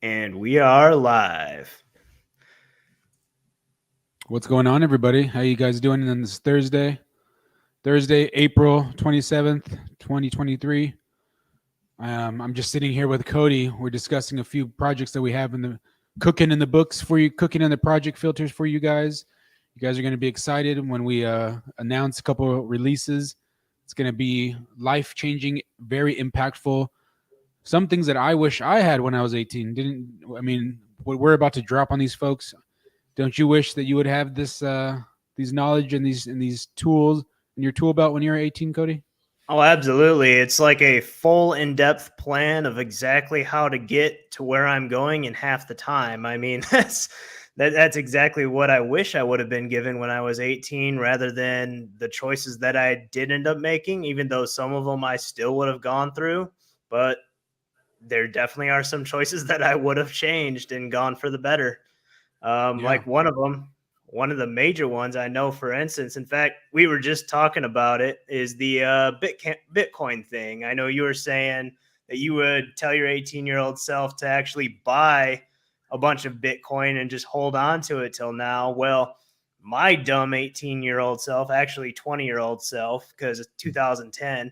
And we are live. What's going on, everybody? How you guys doing on this Thursday, April 27th, 2023? I'm just sitting here with Cody. We're discussing a few projects that we have in the cooking in the books for you, cooking in the project filters for you guys. You guys are going to be excited when we announce a couple of releases. It's going to be life changing, very impactful. Some things that I wish I had when I was 18. Didn't I mean what we're about to drop on these folks? Don't you wish that you would have this these knowledge and these tools in your tool belt when you were 18, Cody? Oh, absolutely. It's like a full in depth plan of exactly how to get to where I'm going in half the time. I mean, that's exactly what I wish I would have been given when I was 18 rather than the choices that I did end up making, even though some of them I still would have gone through. But there definitely are some choices that I would have changed and gone for the better. Yeah. Like one of the major ones I know, for instance, in fact, we were just talking about it, is the Bitcoin thing. I know you were saying that you would tell your 18-year-old self to actually buy a bunch of Bitcoin and just hold on to it till now. Well, my dumb 18-year-old self, actually 20-year-old self, because it's 2010,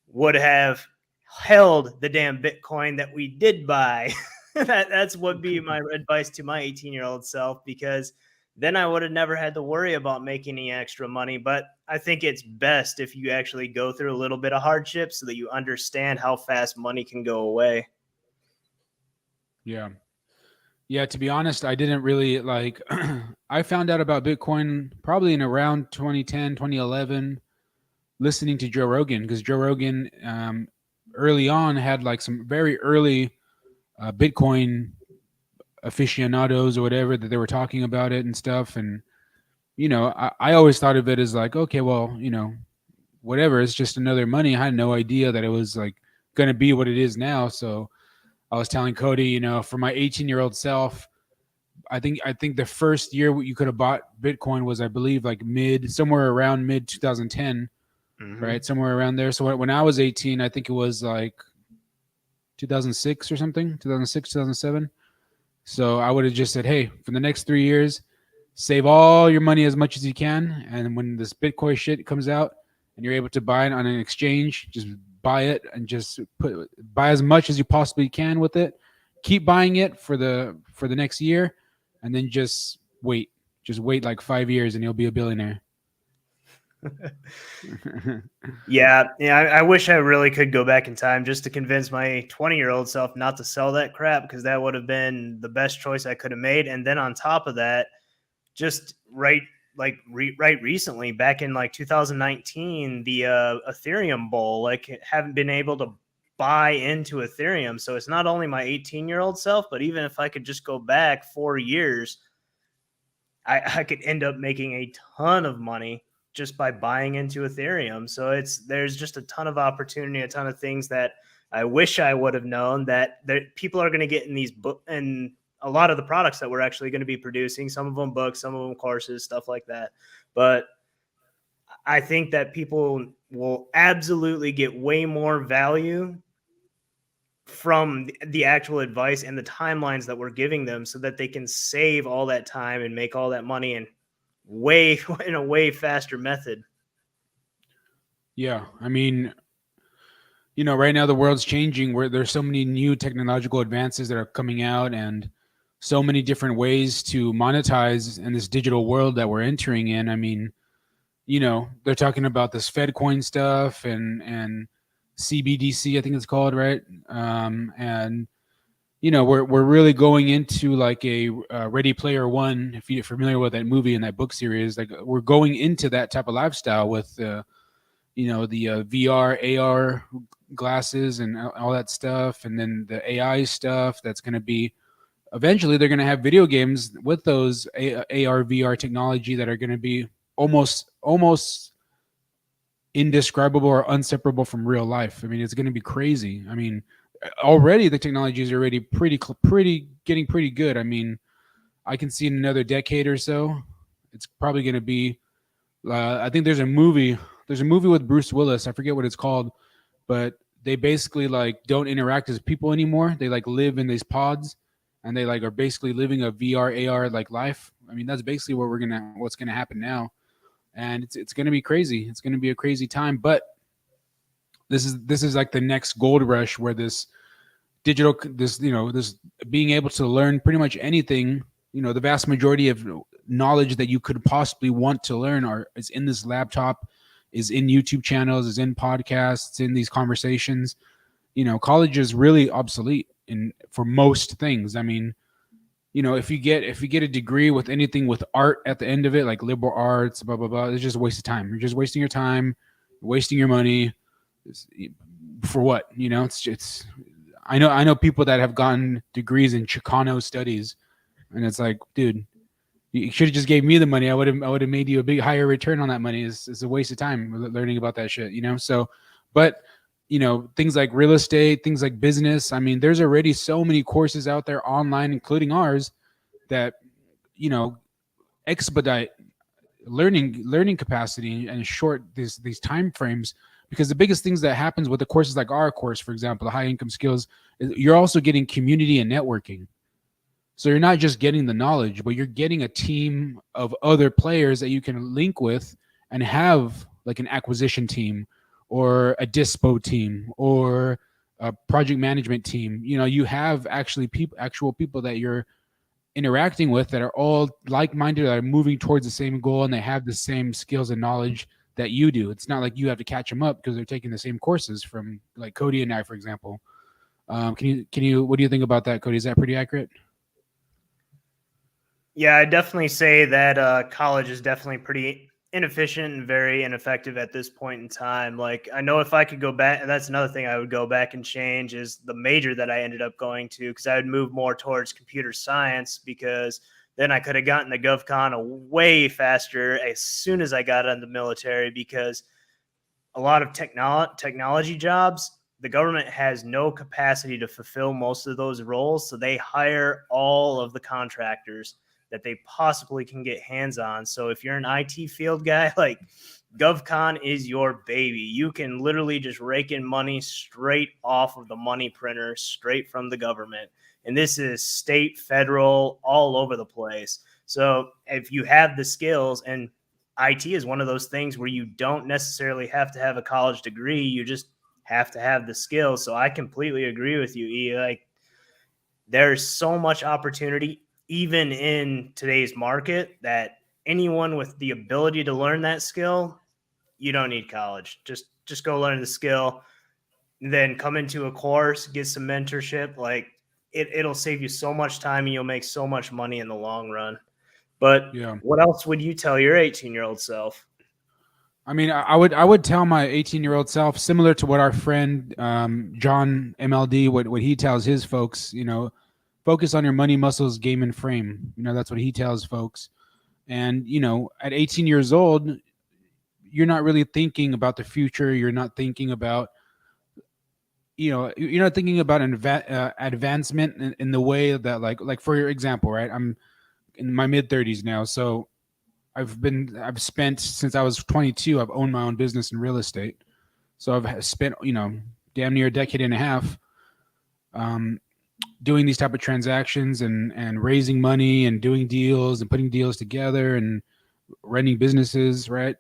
would have held the damn Bitcoin that we did buy. That's what be my advice to my 18-year-old self, because then I would have never had to worry about making any extra money. But I think it's best if you actually go through a little bit of hardship so that you understand how fast money can go away. Yeah. Yeah, to be honest, I didn't really like I found out about Bitcoin probably in around 2010, 2011, listening to Joe Rogan, because Joe Rogan early on had like some very early Bitcoin aficionados or whatever that they were talking about it and stuff. And I always thought of it as like, okay, well, whatever, it's just another money. I had no idea that it was like going to be what it is now. So I was telling Cody, for my 18-year-old self, I think the first year you could have bought Bitcoin was, I believe, like somewhere around mid 2010, Mm-hmm. right, somewhere around there. So when I was 18, I think it was like 2006 or something, 2006, 2007. So I would have just said, hey, for the next 3 years, save all your money as much as you can, and when this Bitcoin shit comes out and you're able to buy it on an exchange, just buy it and just buy as much as you possibly can with it. Keep buying it for the next year, and then just wait like 5 years, and you'll be a billionaire. Yeah. I wish I really could go back in time just to convince my 20-year-old self not to sell that crap, because that would have been the best choice I could have made. And then on top of that, just right recently, back in like 2019, the Ethereum bull, like, haven't been able to buy into Ethereum. So it's not only my 18-year-old self, but even if I could just go back 4 years, I could end up making a ton of money just by buying into Ethereum. So there's just a ton of opportunity, a ton of things that I wish I would have known that people are going to get in these book and a lot of the products that we're actually going to be producing. Some of them books, some of them courses, stuff like that. But I think that people will absolutely get way more value from the actual advice and the timelines that we're giving them, so that they can save all that time and make all that money way in a way faster method. Yeah, I mean, right now the world's changing, where there's so many new technological advances that are coming out, and so many different ways to monetize in this digital world that we're entering in. I mean, they're talking about this Fed coin stuff and CBDC, I think it's called, right? And we're really going into like a Ready Player One. If you're familiar with that movie and that book series, like we're going into that type of lifestyle with the VR, AR glasses and all that stuff, and then the AI stuff that's going to be. Eventually, they're going to have video games with those AR, VR technology that are going to be almost indescribable or inseparable from real life. I mean, it's going to be crazy. I mean, already the technology is already pretty getting pretty good. I mean, I can see in another decade or so, it's probably going to be. I think there's a movie. There's a movie with Bruce Willis. I forget what it's called, but they basically like don't interact as people anymore. They like live in these pods, and they like are basically living a VR AR like life. I mean, that's basically what's gonna happen now, and it's gonna be crazy. It's gonna be a crazy time, but this is like the next gold rush where this digital this this being able to learn pretty much anything, the vast majority of knowledge that you could possibly want to learn is in this laptop, is in YouTube channels, is in podcasts, in these conversations. College is really obsolete in for most things. I mean, if you get a degree with anything with art at the end of it, like liberal arts, blah blah blah, it's just a waste of time. You're just wasting your time, wasting your money. For what? It's I know people that have gotten degrees in Chicano studies, and it's like, dude, you should have just gave me the money. I would have made you a big higher return on that money. It's a waste of time learning about that shit. So, but things like real estate, things like business. I mean, there's already so many courses out there online, including ours, that you know expedite learning capacity and short these time frames, because the biggest things that happens with the courses like our course, for example, the high income skills, is you're also getting community and networking. So you're not just getting the knowledge, but you're getting a team of other players that you can link with and have like an acquisition team or a dispo team or a project management team. You have actual people that you're interacting with that are all like-minded, that are moving towards the same goal, and they have the same skills and knowledge that you do. It's not like you have to catch them up because they're taking the same courses from like Cody and I, for example. Can you what do you think about that, Cody? Is that pretty accurate? Yeah, I definitely say that college is definitely pretty inefficient and very ineffective at this point in time. Like, I know if I could go back, and that's another thing I would go back and change is the major that I ended up going to, because I would move more towards computer science, because then I could have gotten the GovCon way faster as soon as I got in the military, because a lot of technology jobs, the government has no capacity to fulfill most of those roles. So they hire all of the contractors that they possibly can get hands on. So if you're an IT field guy, like GovCon is your baby. You can literally just rake in money straight off of the money printer, straight from the government. And this is state, federal, all over the place. So if you have the skills, and IT is one of those things where you don't necessarily have to have a college degree, you just have to have the skills. So I completely agree with you, E. Like, there's so much opportunity even in today's market that anyone with the ability to learn that skill, you don't need college. Just go learn the skill, then come into a course, get some mentorship. Like, it'll save you so much time and you'll make so much money in the long run. But Yeah. what else would you tell your 18-year-old self? I mean, I would tell my 18-year-old self, similar to what our friend John MLD, what he tells his folks. Focus on your money, muscles, game, and frame. That's what he tells folks. And at 18 years old, you're not really thinking about the future. You're not thinking about you're not thinking about an advancement in the way that like for your example, right? I'm in my mid 30s now, so I've spent since I was 22. I've owned my own business in real estate, so I've spent damn near a decade and a half um, doing these type of transactions and raising money and doing deals and putting deals together and running businesses. Right.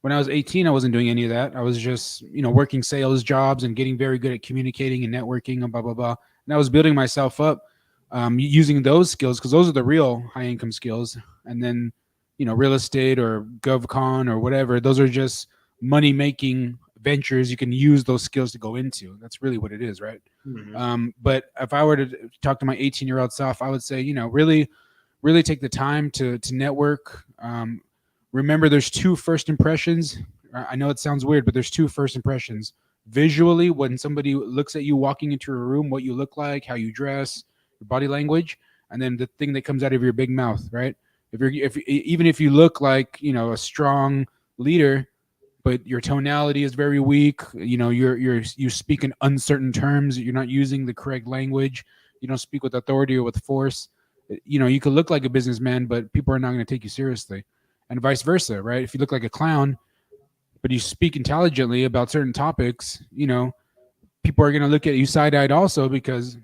When I was 18, I wasn't doing any of that. I was just working sales jobs and getting very good at communicating and networking and blah blah blah. And I was building myself up using those skills, because those are the real high income skills. And then real estate or GovCon or whatever, those are just money making ventures you can use those skills to go into. That's really what it is, right? But if I were to talk to my 18-year-old self, I would say, really, really take the time to network. Remember, there's two first impressions. I know it sounds weird, but there's two first impressions. Visually, when somebody looks at you walking into a room, what you look like, how you dress, your body language, and then the thing that comes out of your big mouth, right? Even if you look like a strong leader, but your tonality is very weak, you speak in uncertain terms, you're not using the correct language, you don't speak with authority or with force, you could look like a businessman, but people are not going to take you seriously, and vice versa, right? If you look like a clown but you speak intelligently about certain topics, people are going to look at you side-eyed also, because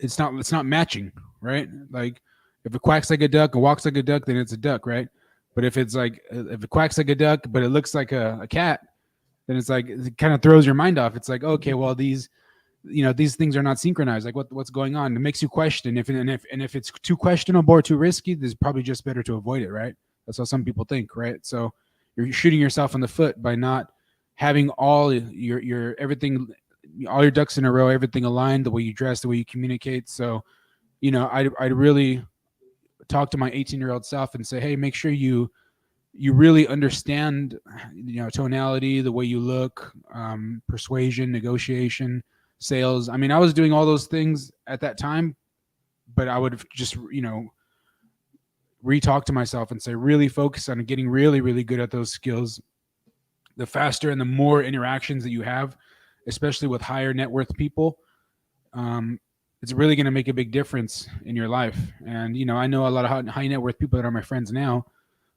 it's not matching, right? Like if it quacks like a duck and walks like a duck, then it's a duck, right? But if it's like if it quacks like a duck but it looks like a cat, then it's like it kind of throws your mind off. It's like, okay, well these things are not synchronized. Like what's going on? It makes you question if it's too questionable or too risky, there's probably just better to avoid it, right? That's how some people think, right? So you're shooting yourself in the foot by not having all your everything, all your ducks in a row, everything aligned, the way you dress, the way you communicate. So I'd really talk to my 18-year-old self and say, hey, make sure you really understand, tonality, the way you look, persuasion, negotiation, sales. I mean, I was doing all those things at that time, but I would just, re-talk to myself and say, really focus on getting really, really good at those skills. The faster and the more interactions that you have, especially with higher net worth people, it's really going to make a big difference in your life. And, I know a lot of high net worth people that are my friends now,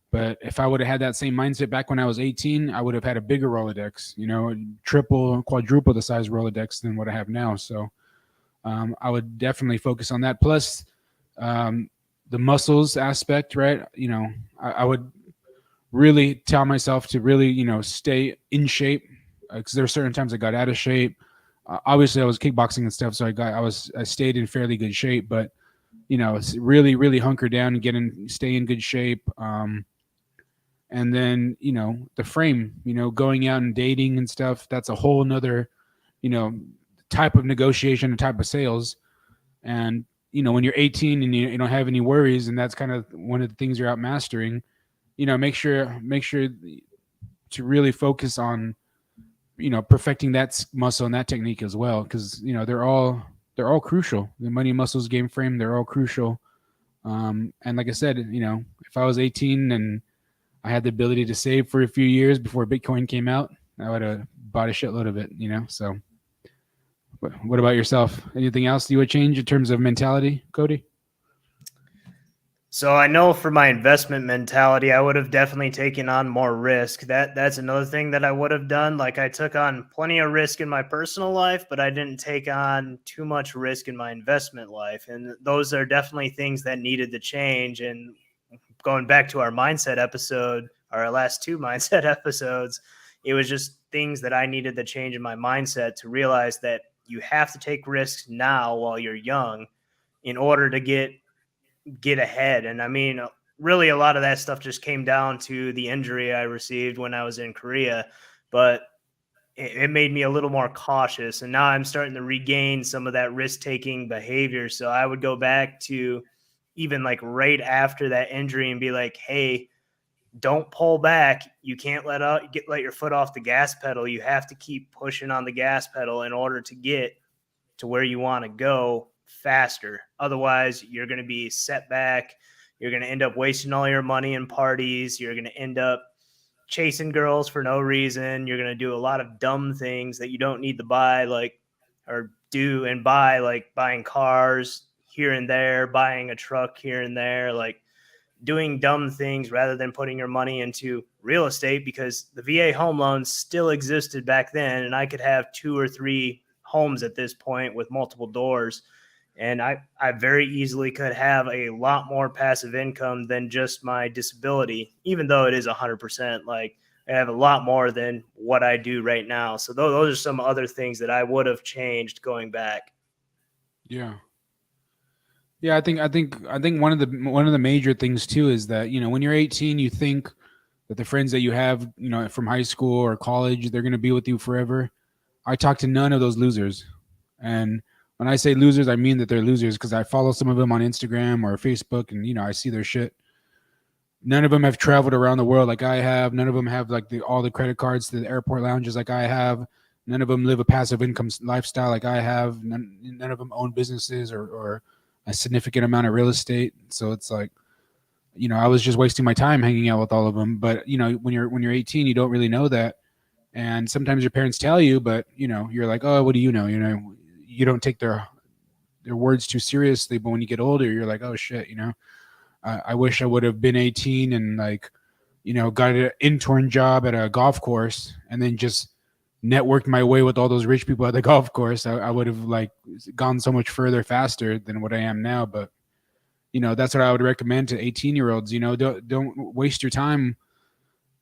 but if I would have had that same mindset back when I was 18, I would have had a bigger Rolodex, triple, quadruple the size Rolodex than what I have now. So I would definitely focus on that. Plus the muscles aspect, right? I would really tell myself to really, stay in shape, because there are certain times I got out of shape. Obviously, I was kickboxing and stuff, so I stayed in fairly good shape. But it's really, really hunker down and stay in good shape. And then the frame, going out and dating and stuff. That's a whole nother, type of negotiation and type of sales. And when you're 18 and you don't have any worries, and that's kind of one of the things you're out mastering. Make sure to really focus on perfecting that muscle and that technique as well, because they're all crucial. The money, muscles, game frame, they're all crucial. And like I said, if I was 18 and I had the ability to save for a few years before Bitcoin came out, I would have bought a shitload of it. So what about yourself? Anything else you would change in terms of mentality, Cody? So I know for my investment mentality, I would have definitely taken on more risk. That's another thing that I would have done. Like I took on plenty of risk in my personal life, but I didn't take on too much risk in my investment life. And those are definitely things that needed to change. And going back to our mindset episode, our last two mindset episodes, it was just things that I needed to change in my mindset to realize that you have to take risks now while you're young in order to get ahead. And I mean, really a lot of that stuff just came down to the injury I received when I was in Korea, but it made me a little more cautious. And now I'm starting to regain some of that risk-taking behavior. So I would go back to even like right after that injury and be like, hey, don't pull back. You can't let your foot off the gas pedal. You have to keep pushing on the gas pedal in order to get to where you want to go faster. Otherwise, you're going to be set back. You're going to end up wasting all your money in parties. You're going to end up chasing girls for no reason. You're going to do a lot of dumb things that you don't need to buy, like buying cars here and there, buying a truck here and there, like doing dumb things rather than putting your money into real estate, because the VA home loans still existed back then. And I could have 2 or 3 homes at this point with multiple doors. And I very easily could have a lot more passive income than just my disability, even though it is 100%. Like I have a lot more than what I do right now. So those are some other things that I would have changed going back. Yeah. Yeah, I think one of the major things too is that, when you're 18, you think that the friends that you have, from high school or college, they're going to be with you forever. I talk to none of those losers. And when I say losers, I mean that they're losers, because I follow some of them on Instagram or Facebook, and I see their shit. None of them have traveled around the world like I have. None of them have like all the credit cards to the airport lounges like I have. None of them live a passive income lifestyle like I have. None of them own businesses or a significant amount of real estate. So it's like, I was just wasting my time hanging out with all of them. But when you're 18, you don't really know that, and sometimes your parents tell you, but you're like, oh, what do you know? You don't take their words too seriously. But when you get older, you're like, oh shit, I wish I would have been 18 and got an intern job at a golf course, and then just networked my way with all those rich people at the golf course, I would have like gone so much further faster than what I am now. But that's what I would recommend to 18-year-olds. Don't waste your time.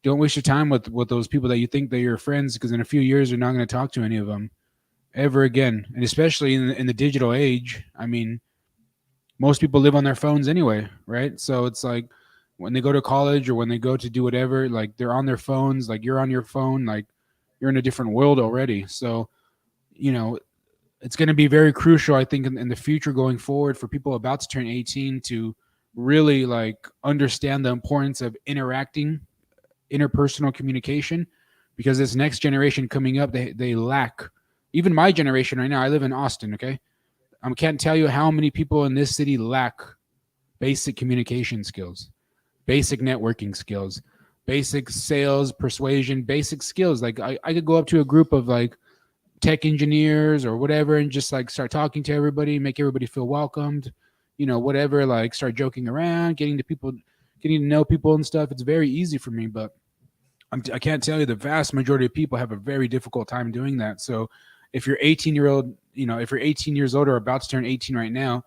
Don't waste your time with those people that you think they're your friends, because in a few years you're not going to talk to any of them ever again. And especially in the digital age, I mean, most people live on their phones anyway, right? So it's like when they go to college or when they go to do whatever, like they're on their phones, like you're on your phone, like you're in a different world already. So, you know, it's going to be very crucial, I think, in the future going forward for people about to turn 18 to really like understand the importance of interpersonal communication, because this next generation coming up, they lack. Even my generation right now, I live in Austin, okay? I can't tell you how many people in this city lack basic communication skills, basic networking skills, basic sales, persuasion, basic skills. Like I could go up to a group of like tech engineers or whatever and just like start talking to everybody, make everybody feel welcomed, whatever, like start joking around, getting to know people and stuff. It's very easy for me, but I can't tell you the vast majority of people have a very difficult time doing that. So if you're 18-year-old, if you're 18 years old or about to turn 18 right now,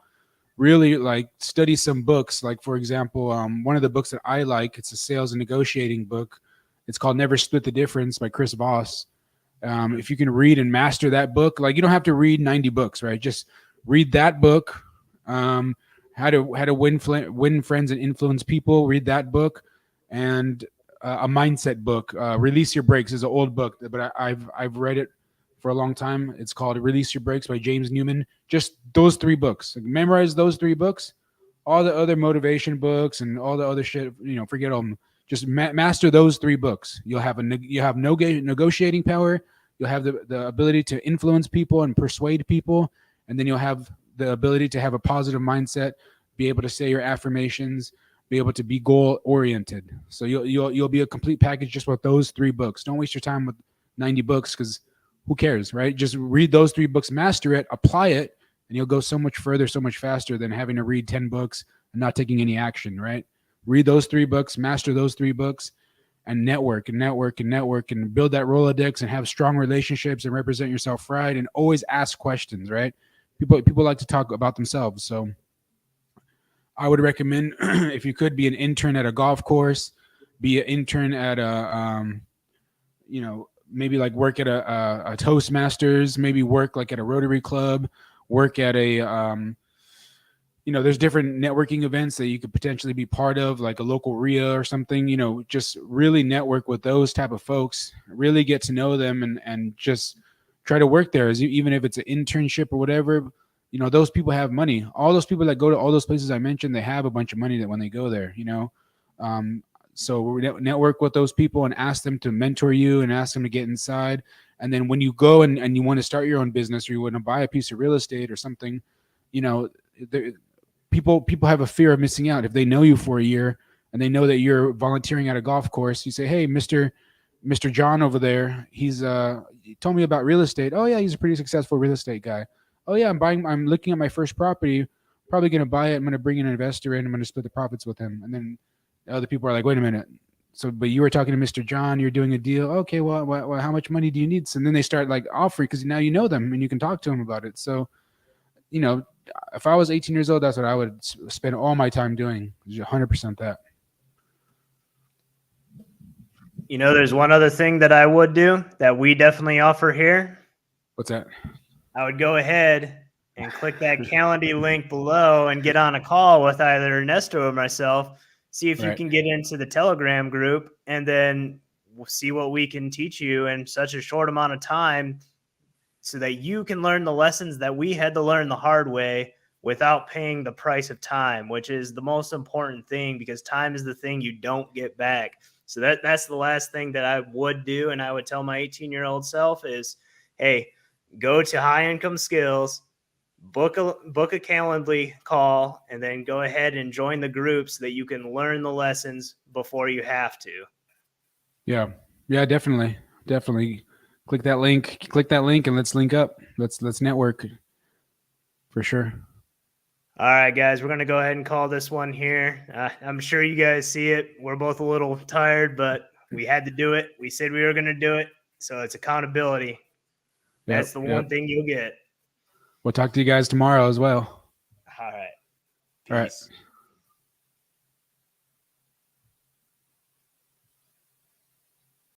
really like study some books. Like for example, one of the books that I like, it's a sales and negotiating book. It's called Never Split the Difference by Chris Voss. If you can read and master that book, like you don't have to read 90 books, right? Just read that book. How to win friends and influence people. Read that book, and a mindset book. Release Your Brakes is an old book, but I've read it for a long time. It's called Release Your Brakes by James Newman. Just those 3 books. Like, memorize those 3 books. All the other motivation books and all the other shit, forget them. Just master those 3 books. You'll have negotiating power. You'll have the ability to influence people and persuade people, and then you'll have the ability to have a positive mindset, be able to say your affirmations, be able to be goal oriented. So you'll be a complete package just with those 3 books. Don't waste your time with 90 books, because who cares, right? Just read those 3 books, master it, apply it, and you'll go so much further, so much faster than having to read 10 books and not taking any action, right? Read those 3 books, master those 3 books, and network and network and network and build that Rolodex and have strong relationships and represent yourself right, and always ask questions, right? People like to talk about themselves. So I would recommend if you could be an intern at a golf course, be an intern at maybe like work at a Toastmasters, maybe work like at a Rotary Club, work at a there's different networking events that you could potentially be part of, like a local RIA or something. Just really network with those type of folks, really get to know them, and just try to work there. Even if it's an internship or whatever, those people have money. All those people that go to all those places I mentioned, they have a bunch of money that when they go there, so network with those people and ask them to mentor you and ask them to get inside. And then when you go and you want to start your own business, or you want to buy a piece of real estate or something, people have a fear of missing out. If they know you for a year and they know that you're volunteering at a golf course, you say, hey, Mr. John over there, he told me about real estate. Oh yeah, he's a pretty successful real estate guy. Oh yeah, I'm looking at my first property, probably going to buy it. I'm going to bring an investor in. I'm going to split the profits with him. And then other people are like, wait a minute. So, but you were talking to Mr. John, you're doing a deal. Okay, well, how much money do you need? So then they start like offering, because now you know them and you can talk to them about it. So, if I was 18 years old, that's what I would spend all my time doing. 100% that. There's one other thing that I would do that we definitely offer here. What's that? I would go ahead and click that Calendly link below and get on a call with either Ernesto or myself, see if you can get into the Telegram group, and then we'll see what we can teach you in such a short amount of time so that you can learn the lessons that we had to learn the hard way without paying the price of time, which is the most important thing, because time is the thing you don't get back. So that's the last thing that I would do. And I would tell my 18-year-old self is, hey, go to High Income Skills, book a Calendly call, and then go ahead and join the group so that you can learn the lessons before you have to. Yeah, definitely. Click that link and let's link up. Let's network for sure. All right, guys, we're going to go ahead and call this one here. I'm sure you guys see it. We're both a little tired, but we had to do it. We said we were going to do it. So it's accountability. That's the one thing you'll get. We'll talk to you guys tomorrow as well. All right. All right. Peace.